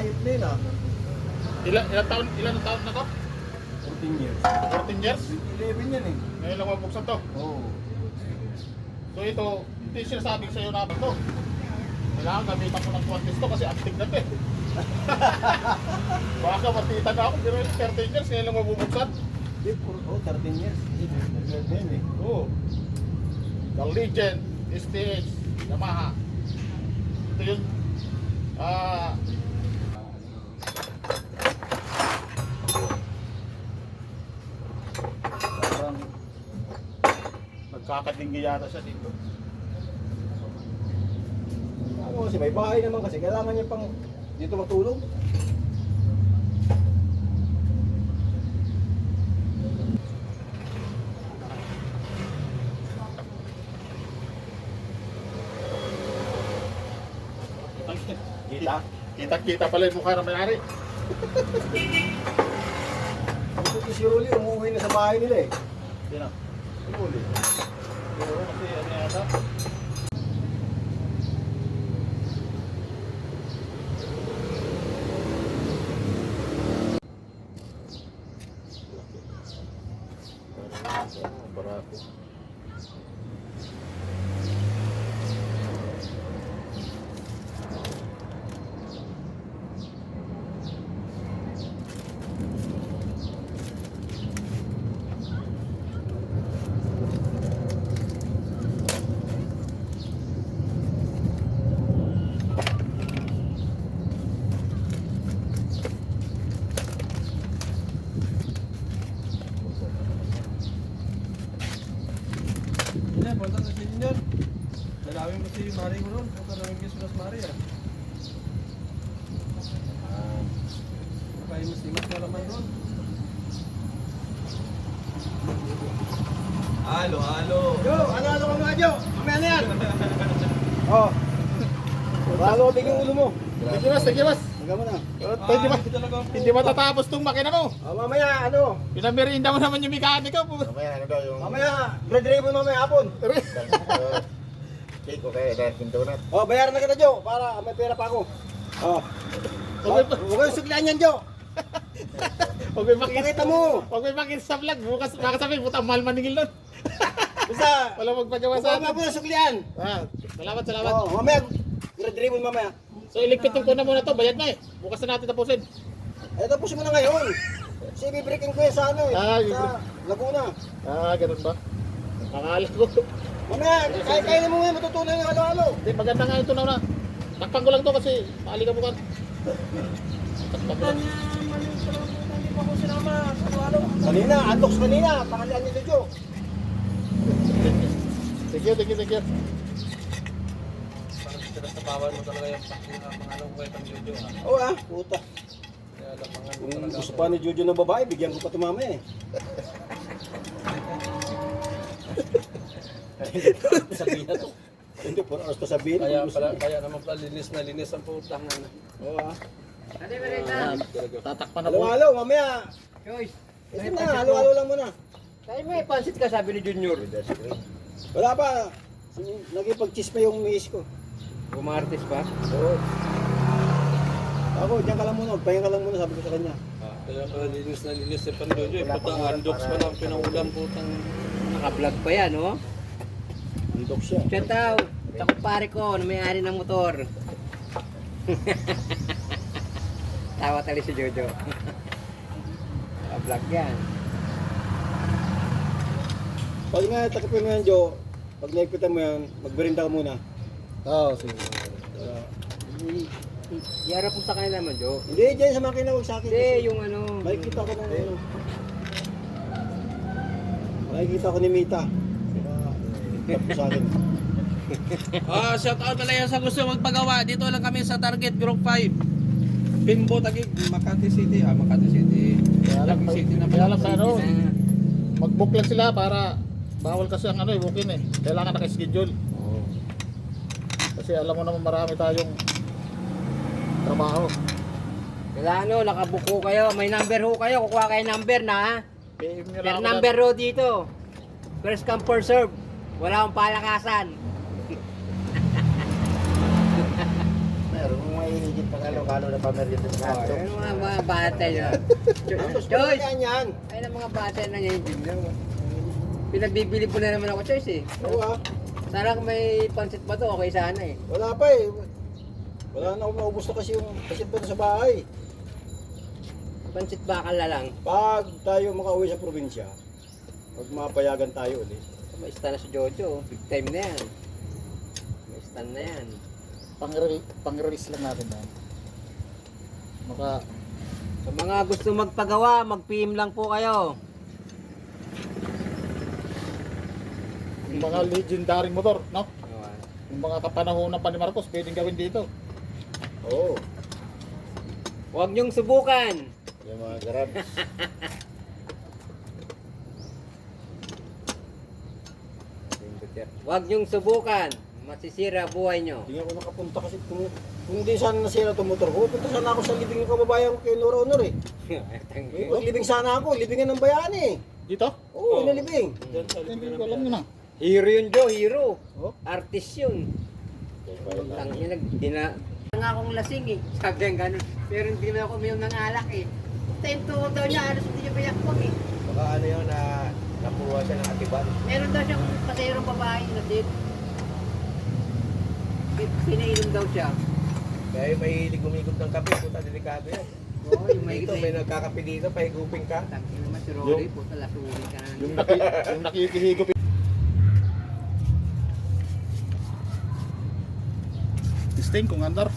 hayop na yun ah. Ilan taon na to? 14 years. 14 years? 11 yan eh. Ngayon lang mabuksan to. Oo. So ito, hindi sinasabi sa'yo na to. Kailangan gamitan ko ng contest to kasi antig na to eh. Baka matita na ako, pero 13 years, ngayon lang mabubuksan. Hindi, 13 years. Yan eh. Oo. The Legend, STH, Yamaha. Ito yun. Parang nagkakatinggi yata siya dito. Ano kasi may bahay naman kasi kailangan niya pang dito matulog. Kita? Kita pala yung mukha ng may-ari. Ito si Rolly, umuwi na sa bahay nila eh. Sino? Huli. Pero kasi ano yata? Barako. Hindi, punta sa sinin yun. Dalawin mo si Mari mo ron. Punta na yung Christmas Mari ah. Kapain mo si Mas malaman ron. Halo, halo. Jo, ano ka mga Jo? Mamaya na yan. Oh. Bago bigyan ulo mo. Sige mas. Hanggang mo na. Hindi matatapos tong makina mo. Oh, mamaya ano? Pinamerinda mo naman yung mekaniko. Mamaya ano daw yung Mamaya, bread ribbon mamaya hapon. cake, okay, dahil pintunat. Oh, bayaran na kita Jo, para may pera pa ako. Oh. Huwag kayong suklian yan Jo. Huwag may makita Pakita mo. Huwag may makita sa vlog. Bukas makasabi, puta mahal maningil nun. Basta, Wala magpagawa sa huwag mo na suklian. Salamat. Oh, mamaya, bread ribbon mamaya. So iligpitin ko na muna to, bayad na eh. Bukas na natin tapusin. Eh, tapos mo na ngayon. Kasi bibreaking ko yan sa ano eh. Sa Laguna. Ganun ba? Pangalan ko. Mamaya, kainin mo ngayon, matutunan yung halo-halo. Hindi, maganda nga ito na. Takpan ko lang to kasi maali ka bukan. Takpan ko lang. Hindi pa ko sinama. Halo. Kanina, antox kanina. Pakalian nito Jo. Thank you. Parang sa bawal mo talaga yung pangalan ko kay Pang Jojo ah. Oo ah, puta. Kaya lamangan mo Kung talaga. gusto pa ni Jojo ng babae, bigyan ko pa ito mamaya eh. Sabihin na to. Hindi, puro oras to sabihin. Kaya naman pala linis ang putang ano. Oo ah. Tatakpan na po. Halo-halo, mamaya. Joyce, Ito na, halo-halo lang muna. tayo may pansit ka sabi ni Junior. Wala pa. Nagipag-cheese pa yung miis ko. Bumartis pa. Oo. Ako, diyan ka lang muna. Pahinga ka lang muna, sabi ko sa kanya. Kaya pala linis si Pang Jojo. Putang andox pa lang pinangulam putang. Naka-vlog pa yan, oh. Andok siya. Shout out sa kumpare ko na may-ari ng motor. Tawa tali si Jojo. Naka-vlog yan. Pag nga, takipin mo yan, Jo. Pag naigpitan mo yan, magberinda ka muna. Oo, sige. Iharap mo sa kanila naman, Jo. Hindi, dyan sa makina, huwag sa akin. Hindi, Kasi yung ano. makikita ko ng ano. Makikita ko ni Mita. Tapos sa akin. Shout out talaga sa gusto magpagawa. Dito lang kami sa Target Group 5. Bimbo Taguig, Makati City. Makati City. Taguig City na Kaya lang sa ano, Ah, mag-book lang sila para bawal kasi ang ano booking eh. Kailangan naka-schedule. Kasi alam mo naman marami tayong trabaho. Kailangan ano, nakabuko kayo. May number ho kayo. Kukuha kayo number na. PM nyo lang Per ako number ho dito. First come, first serve. Wala akong palakasan. Meron mong mahihigit pa kalaw. yung kano na pamergente sa Oh, kanto. yung mga bata nyo. Gusto Choice! yan yan. Ay, ng mga bata na ngayon biglang. Pinagbibili po na naman ako, Choice eh. Oo ah. Sana kung may pansit pa to, okay sana eh. Wala pa eh. Wala na akong maubos na kasi yung pasit pa sa bahay. Pansit bakal na lang. Pag tayo makauwi sa probinsya, pag mapayagan tayo ulit, May stand na si Jojo. Big time na yan. May stand na yan. Pang-release lang natin yan. Maka, Sa mga gusto magpagawa, mag-PM lang po kayo. yung mga legendary motor, no? Yung mga kapanahonan pa ni Marcos, pwedeng gawin dito. oo. Huwag niyong subukan. Yung mga garab. Huwag niyong subukan. Masisira buhay niyo. Hindi ako nakapunta kasi kung di sana nasira itong motor ko, punta sana ako sa libing ng kababayan ko kay Nora Honor eh. Maglibing sana ako, libingan ng bayani eh. Dito? Oo, inalibing. Hindi ko alam yun ah. Hero yun, Joe. Hero. Oh? Artist yun. Tang ina, nga akong lasing eh. Sabi ang ganun. Pero hindi naman ako uminom ng alak eh. Tento daw niya, alas hindi niya payakwag eh. Baka ano yun na napuha siya ng atiban. Meron daw siyang pasayerong babae na din. Pinainom daw siya. Kaya yung mahilig gumigod ng kape, puta delikado yan. Oo, yung may Dito, may nagkakape dito, pahigupin ka. Tangin naman si Rory, puta lasuri ka na. Yung nakikihigop. Testing kung andar.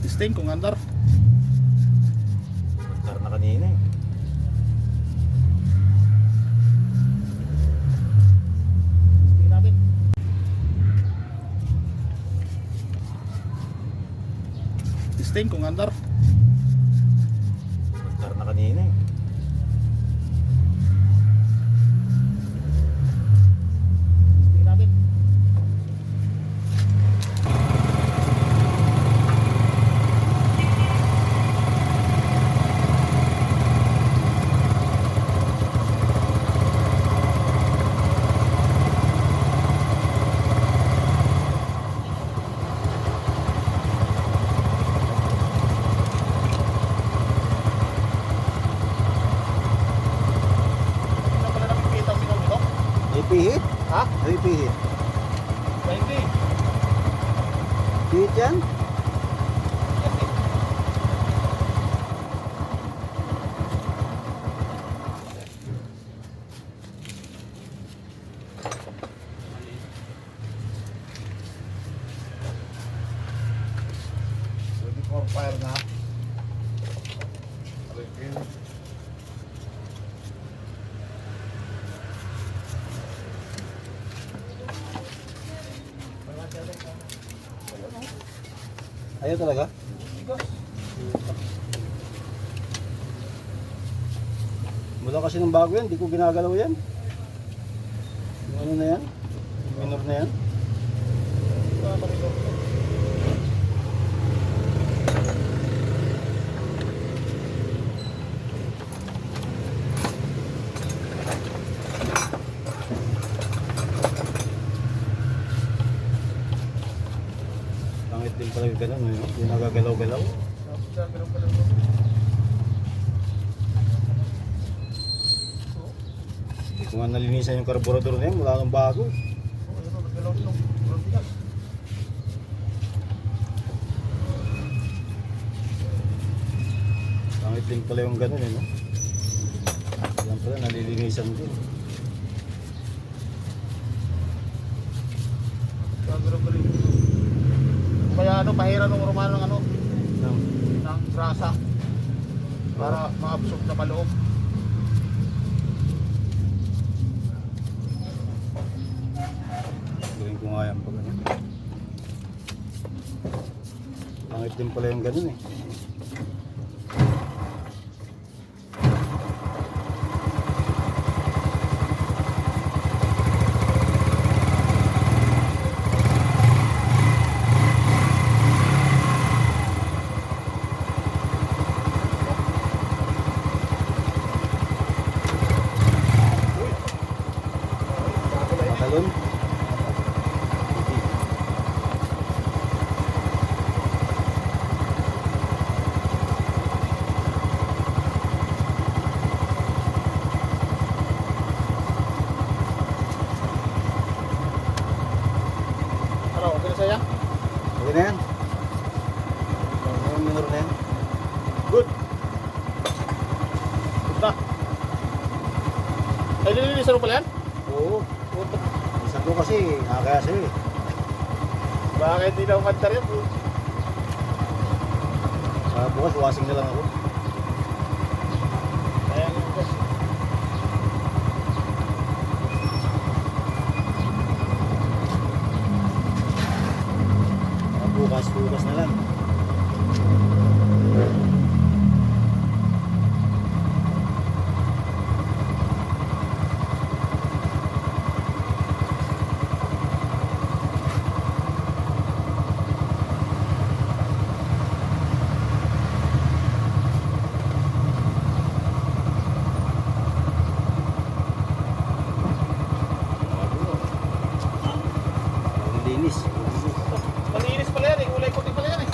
Testing kung andar. Tar na kanina eh. Testing natin. Testing kung andar. Tar na kanina eh. Testing natin. Hindi na pala nakikita ang minor nito. Ipihit? Ha? Ipihit. Hindi. Pihit yan? Pwede for fire na. Ayaw talaga? Mula kasi ng bago yan, di ko ginagalaw yan. Yung ano na yan? Yung minor na yan? Pangit din pala yung ganun, yung nagagalaw-galaw. Kung nga nalinisan yung karburador na yan, wala nang bago. Pangit din pala yung ganun no? Yan pala, nalilinisan din. Kaya ano, pahira nung Romano ng ano, Nang, ng grasa para ma-absorb na maloob. gawin ko nga yan pag ano. Pangit din pala yung ganun eh. Matalon. na yan. Ang minor na yan. Good. Good na. Ay, nililisan mo pala yan? Oo. Isa ko kasi, kaya sa'yo eh. Bakit hindi na umandar yan? Bukas, wasing na lang ako. Ayan yung boss. Bukas na lang. Ang linis. Malinis pala yan eh. Kulay puti pala yan eh.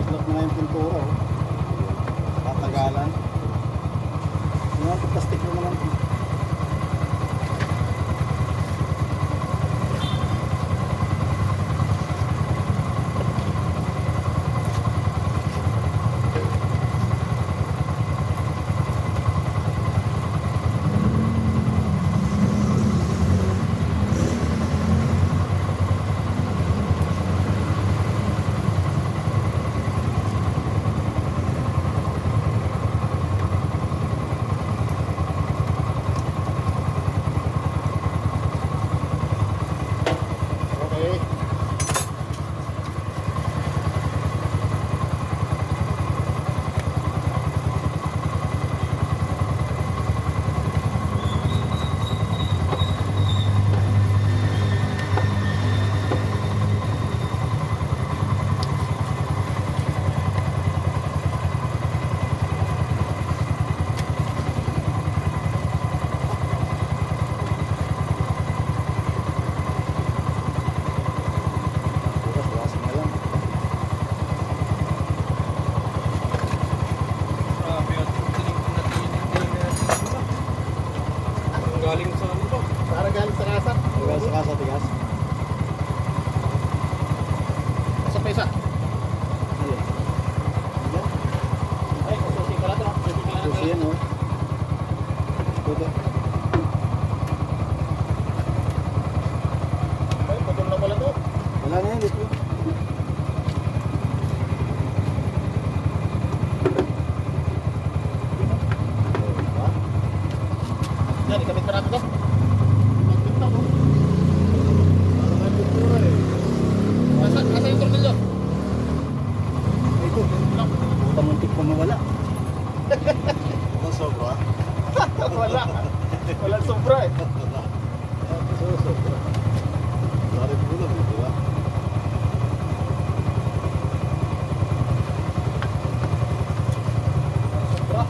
Itlog na yung pintura, oh. Tatagalan. Mga pagplastic mo naman. Okay. Bukas, wasing na lang. Grabe at ang galing sa ano to? Para galing sa kasa. Tigas sa kasa, tigas. Sa pesa. Ayun. Ayan. Ay, susi pala to. Susi pala Susi yan, oh. Ito. Ay, putol na pala to. Wala na yan, dito. Oh, Yan, ikabit pa natin to. Ikabit na to. parang may pintura eh. Nasa yung tornilyo. Ito, tamuntik pa mawala. Ang sobra. Wala. Walang sobra eh. Sobra. Wala rin po lang, di ba? Sobra.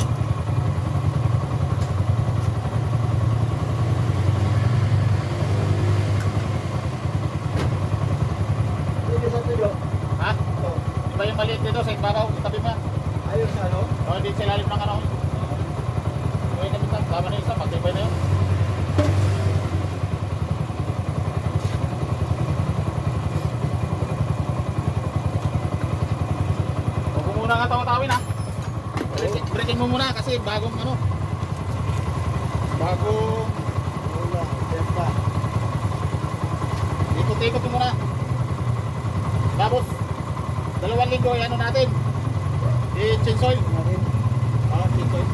Ha? Di ba yung maliit dito sa ibabaw? Tabi mo yan. Ayos ano? O, hindi sa ilalim ng ano. Okay, kabit na. Tama na yung isa. Matibay na yun. Huwag mo muna nga tawa-tawin ha. Breaking mo muna kasi bagong ano. Bagong Wala, tempa. ikot-ikot mo muna. Tapos, 2 linggo, ano natin? I-chinsoil. Natin. Chinsoil.